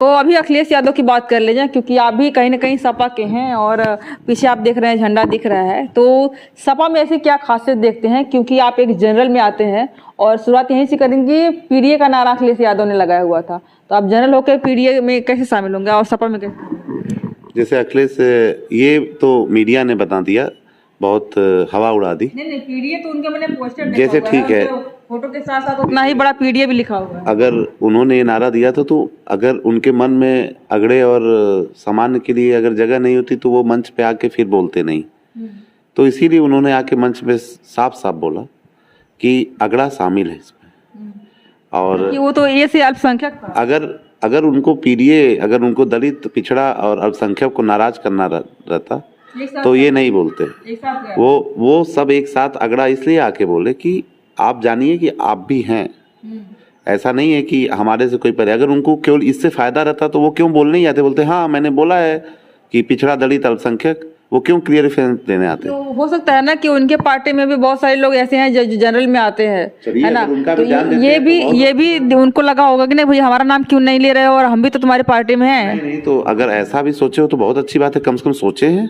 तो अभी अखिलेश यादव की बात कर लीजिए, क्योंकि आप भी कहीं ना कहीं सपा के हैं और पीछे आप देख रहे हैं झंडा दिख रहा है। तो सपा में ऐसी क्या खासियत देखते हैं, क्योंकि आप एक जनरल में आते हैं और शुरुआत यहीं से करेंगे। पीडीए का नारा अखिलेश यादव ने लगाया हुआ था, तो आप जनरल होकर पीडीए में कैसे शामिल होंगे और सपा में कैसे? जैसे अखिलेश, ये तो मीडिया ने बता दिया, बहुत हवा उड़ा दी। नहीं, पीडीए तो उनके मैंने पोस्टर जैसे ठीक है, फोटो के साथ साथ उतना ही बड़ा पीडीए भी लिखा हुआ है। अगर उन्होंने ये नारा दिया था तो अगर उनके मन में अगड़े और सामान्य के लिए अगर जगह नहीं होती तो वो मंच पे आके फिर बोलते नहीं। तो इसीलिए उन्होंने आके मंच पे साफ साफ बोला कि अगड़ा शामिल है इसमें। और कि वो तो ये से अल्पसंख्यक था। अगर उनको पीडीए, अगर उनको दलित, पिछड़ा और अल्पसंख्यक को नाराज करना रहता तो ये नहीं बोलते। वो सब एक साथ अगड़ा इसलिए आके बोले कि आप जानिए कि आप भी हैं। ऐसा नहीं है कि हमारे से कोई परे। अगर उनको केवल इससे फायदा रहता तो वो क्यों बोलने ही आते? बोलते हाँ मैंने बोला है कि पिछड़ा, दलित, अल्पसंख्यक। वो क्यों क्लियरिफिकेशन देने आते? तो हो सकता है ना कि उनके पार्टी में भी बहुत सारे लोग ऐसे हैं जो जनरल में आते हैं, है ना? तो ये भी उनको लगा होगा कि नहीं भाई हमारा नाम क्यों नहीं ले रहे हो और हम भी तो तुम्हारी पार्टी में हैं। नहीं, तो अगर ऐसा भी सोचे हो तो बहुत अच्छी बात है, कम से कम सोचे हैं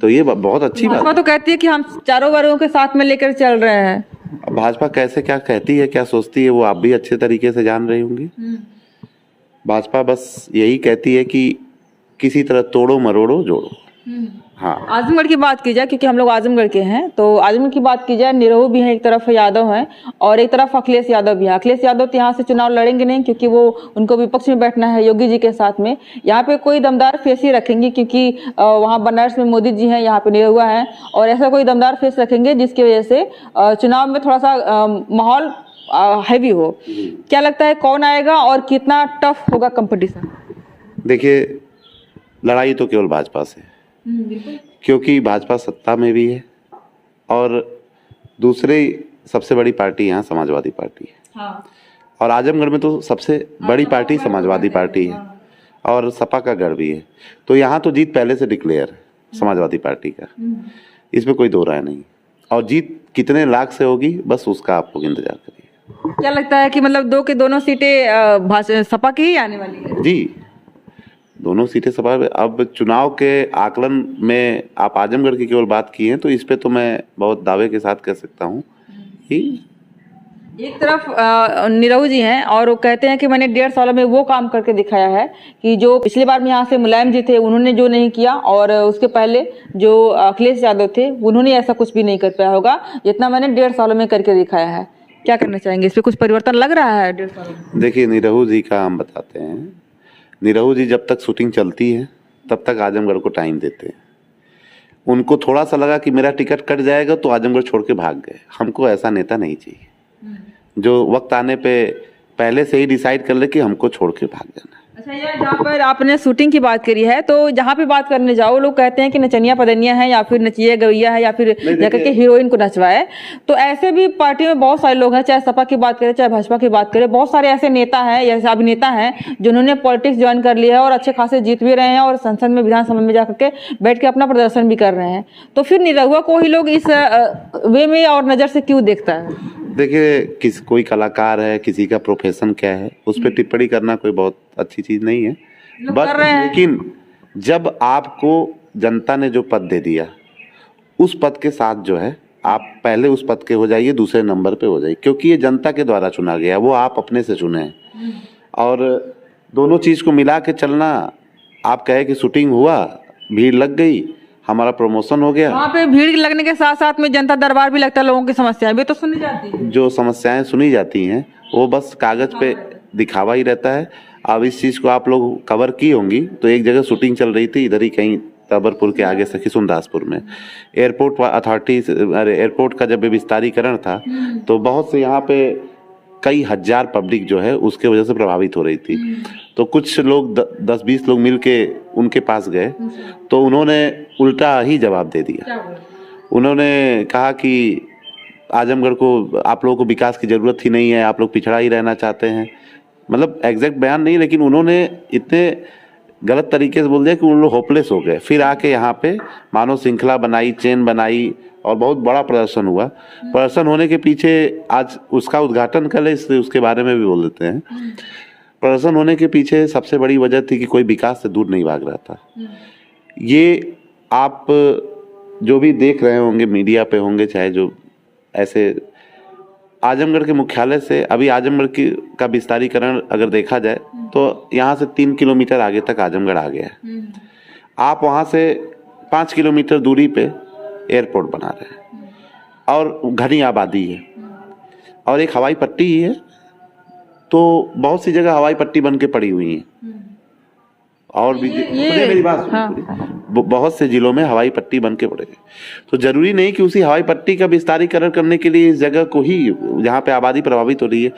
तो ये बहुत अच्छी बात है। तो कहती है कि हम चारों वर्गों के साथ में लेकर चल रहे हैं। भाजपा कैसे क्या कहती है, क्या सोचती है, वो आप भी अच्छे तरीके से जान रही होंगी। भाजपा बस यही कहती है कि किसी तरह तोड़ो मरोड़ो जोड़ो। हाँ, आजमगढ़ की बात की जाए, क्योंकि हम लोग आजमगढ़ के हैं, तो आजमगढ़ की बात की जाए, निरहू भी है एक तरफ, यादव हैं और एक तरफ अखिलेश यादव भी है। अखिलेश यादव तो यहाँ से चुनाव लड़ेंगे नहीं, क्योंकि वो उनको विपक्ष में बैठना है योगी जी के साथ में। यहाँ पे कोई दमदार फेस ही रखेंगे, क्योंकि वहाँ बनारस में मोदी जी हैं, यहाँ पे निरहुआ है, और ऐसा कोई दमदार फेस रखेंगे जिसकी वजह से चुनाव में थोड़ा सा माहौल हैवी हो। क्या लगता है कौन आएगा और कितना टफ होगा कंपटीशन? देखिए, लड़ाई तो केवल भाजपा से, क्योंकि भाजपा सत्ता में भी है और दूसरी सबसे बड़ी पार्टी यहाँ समाजवादी पार्टी है। हाँ। और आजमगढ़ में तो सबसे बड़ी पार्टी समाजवादी पार्टी है और सपा का गढ़ भी है। तो यहाँ तो जीत पहले से डिक्लेयर है समाजवादी पार्टी का, इसमें कोई दो राय नहीं। और जीत कितने लाख से होगी बस उसका आप लोग इंतजार करिए। क्या लगता है कि मतलब दो के दोनों सीटें सपा की ही आने वाली है? जी, दोनों सीटें सपा। अब चुनाव के आकलन में आप आजमगढ़ की केवल बात की है तो इस पे तो मैं बहुत दावे के साथ कह सकता हूँ कि एक तरफ निरहू जी हैं और वो कहते हैं कि मैंने 1.5 सालों में वो काम करके दिखाया है कि जो पिछली बार में यहाँ से मुलायम जी थे उन्होंने जो नहीं किया, और उसके पहले जो अखिलेश यादव थे उन्होंने ऐसा कुछ भी नहीं कर पाया होगा जितना मैंने 1.5 सालों में करके दिखाया है। क्या करना चाहेंगे? इस पे कुछ परिवर्तन लग रहा है 1.5 सालों में? देखिए, निरहू जी का हम बताते हैं। निरहू जी जब तक शूटिंग चलती है तब तक आजमगढ़ को टाइम देते हैं। उनको थोड़ा सा लगा कि मेरा टिकट कट जाएगा तो आजमगढ़ छोड़ के भाग गए। हमको ऐसा नेता नहीं चाहिए जो वक्त आने पे पहले से ही डिसाइड कर ले कि हमको छोड़ के भाग जाना है। अच्छा यार, जहाँ पर आपने शूटिंग की बात करी है, तो जहाँ पे बात करने जाओ लोग कहते हैं कि नचनिया पदनिया है या फिर नचिया गवैया है या फिर जाकर के हीरोइन को नचवाए। तो ऐसे भी पार्टी में बहुत सारे लोग हैं, चाहे सपा की बात करें चाहे भाजपा की बात करें, बहुत सारे ऐसे नेता हैं, ऐसे अभिनेता हैं जिन्होंने पॉलिटिक्स ज्वाइन कर लिया है और अच्छे खासे जीत भी रहे हैं और संसद में, विधानसभा में जाकर के बैठ के अपना प्रदर्शन भी कर रहे हैं। तो फिर निरहुआ को ही लोग इस वे में और नज़र से क्यों देखता है? देखिए, कोई कलाकार है, किसी का प्रोफेशन क्या है, उस पर टिप्पणी करना कोई बहुत अच्छी चीज़ नहीं है। बट लेकिन जब आपको जनता ने जो पद दे दिया उस पद के साथ जो है आप पहले उस पद के हो जाइए, दूसरे नंबर पे हो जाइए, क्योंकि ये जनता के द्वारा चुना गया, वो आप अपने से चुने हैं। और दोनों चीज़ को मिला के चलना। आप कहे कि शूटिंग हुआ, भीड़ लग गई, हमारा प्रमोशन हो गया। वहाँ पे भीड़ लगने के साथ साथ में जनता दरबार भी लगता है, लोगों की समस्याएं भी तो सुनी जाती है। जो समस्याएं सुनी जाती हैं वो बस कागज पे दिखावा ही रहता है। अब इस चीज़ को आप लोग कवर की होंगी तो एक जगह शूटिंग चल रही थी, इधर ही कहीं तबरपुर के आगे सखी सुंदासपुर में, एयरपोर्ट अथॉरिटी, एयरपोर्ट का जब विस्तारीकरण था तो बहुत से यहाँ पे कई हजार पब्लिक जो है उसके वजह से प्रभावित हो रही थी। तो कुछ लोग 10-20 लोग मिल के उनके पास गए तो उन्होंने उल्टा ही जवाब दे दिया। उन्होंने कहा कि आजमगढ़ को, आप लोगों को विकास की ज़रूरत ही नहीं है, आप लोग पिछड़ा ही रहना चाहते हैं। मतलब एग्जैक्ट बयान नहीं, लेकिन उन्होंने इतने गलत तरीके से बोल दिया कि उन लोग होपलेस हो गए। फिर आके यहाँ पे मानव श्रृंखला बनाई, चेन बनाई और बहुत बड़ा प्रदर्शन हुआ। प्रदर्शन होने के पीछे आज उसका उद्घाटन कल है, इसलिए उसके बारे में भी बोल देते हैं। प्रदर्शन होने के पीछे सबसे बड़ी वजह थी कि कोई विकास से दूर नहीं भाग रहा था। ये आप जो भी देख रहे होंगे मीडिया पे होंगे, चाहे जो ऐसे आजमगढ़ के मुख्यालय से अभी आजमगढ़ का विस्तारीकरण अगर देखा जाए तो यहाँ से 3 किलोमीटर आगे तक आजमगढ़ आ गया है। आप वहाँ से 5 किलोमीटर दूरी पे एयरपोर्ट बना रहे हैं और घनी आबादी है और एक हवाई पट्टी ही है, तो बहुत सी जगह हवाई पट्टी बन के पड़ी हुई है और भी मुझे मेरी बात सुनिए, बहुत से जिलों में हवाई पट्टी बन के पड़े। तो जरूरी नहीं कि उसी हवाई पट्टी का विस्तारीकरण करने के लिए इस जगह को ही, जहाँ पे आबादी प्रभावित हो रही है,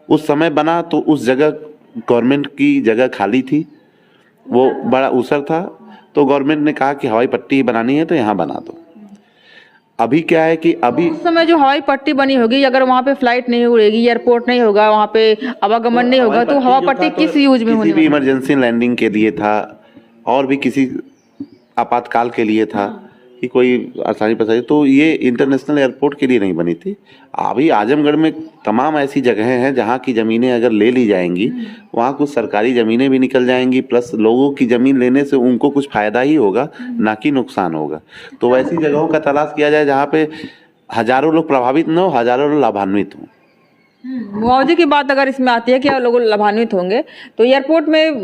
उस समय बना तो उस जगह गवर्नमेंट की जगह खाली थी, वो बड़ा ऊसर था, तो गवर्नमेंट ने कहा कि हवाई पट्टी ही बनानी है तो यहाँ बना दो। अभी क्या है कि अभी उस समय जो हवाई पट्टी बनी होगी, अगर वहाँ पे फ्लाइट नहीं उड़ेगी, एयरपोर्ट नहीं होगा, वहाँ पे आवागमन नहीं होगा, तो हवा पट्टी किस यूज में होने किसी भी इमरजेंसी लैंडिंग के लिए था और भी किसी आपातकाल के लिए था कि कोई आसानी पसानी, तो ये इंटरनेशनल एयरपोर्ट के लिए नहीं बनी थी। अभी आजमगढ़ में तमाम ऐसी जगहें हैं जहाँ की ज़मीनें अगर ले ली जाएंगी, वहाँ कुछ सरकारी ज़मीनें भी निकल जाएंगी, प्लस लोगों की ज़मीन लेने से उनको कुछ फ़ायदा ही होगा, ना कि नुकसान होगा। तो वैसी जगहों का तलाश किया जाए जहाँ पे हज़ारों लोग प्रभावित न हो, हज़ारों लोग लाभान्वित हों। मुआवजे की बात अगर इसमें आती है कि लोग लाभान्वित होंगे, तो एयरपोर्ट में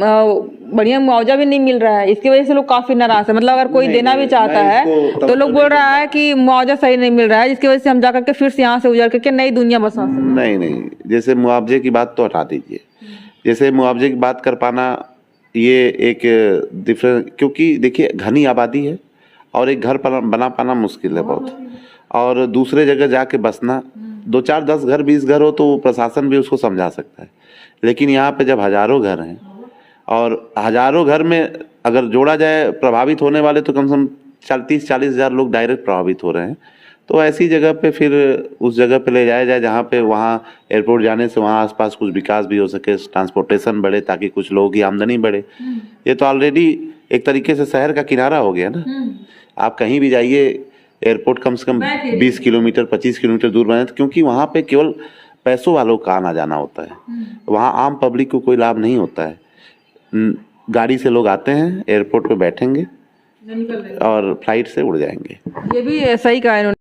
बढ़िया मुआवजा भी नहीं मिल रहा है, इसकी वजह से लोग काफी नाराज है। मतलब अगर कोई देना भी चाहता है तो लोग बोल रहा है कि मुआवजा सही नहीं मिल रहा है, जिसकी वजह से हम जाकर के फिर से यहाँ से उजड़ करके नई दुनिया बसा सकते। नहीं, जैसे मुआवजे की बात तो हटा दीजिए, जैसे मुआवजे की बात कर पाना ये एक डिफरेंट, क्योंकि देखिए घनी आबादी है और एक घर बना पाना मुश्किल है बहुत, और दूसरे जगह जाके बसना, 2 4 10 घर 20 घर हो तो प्रशासन भी उसको समझा सकता है, लेकिन यहाँ पे जब हजारों घर हैं और हजारों घर में अगर जोड़ा जाए प्रभावित होने वाले तो कम से कम 30-40 हज़ार लोग डायरेक्ट प्रभावित हो रहे हैं। तो ऐसी जगह पे फिर उस जगह पे ले जाया जाए जहाँ पे वहाँ एयरपोर्ट जाने से वहाँ आसपास कुछ विकास भी हो सके, ट्रांसपोर्टेशन बढ़े, ताकि कुछ लोगों की आमदनी बढ़े। ये तो ऑलरेडी एक तरीके से शहर का किनारा हो गया ना। आप कहीं भी जाइए, एयरपोर्ट कम से कम 20 किलोमीटर 25 किलोमीटर दूर बने, क्योंकि वहाँ पे केवल पैसों वालों का आना जाना होता है, वहाँ आम पब्लिक को कोई लाभ नहीं होता है। गाड़ी से लोग आते हैं, एयरपोर्ट पे बैठेंगे और फ्लाइट से उड़ जाएंगे। ये भी सही कहा इन्होंने।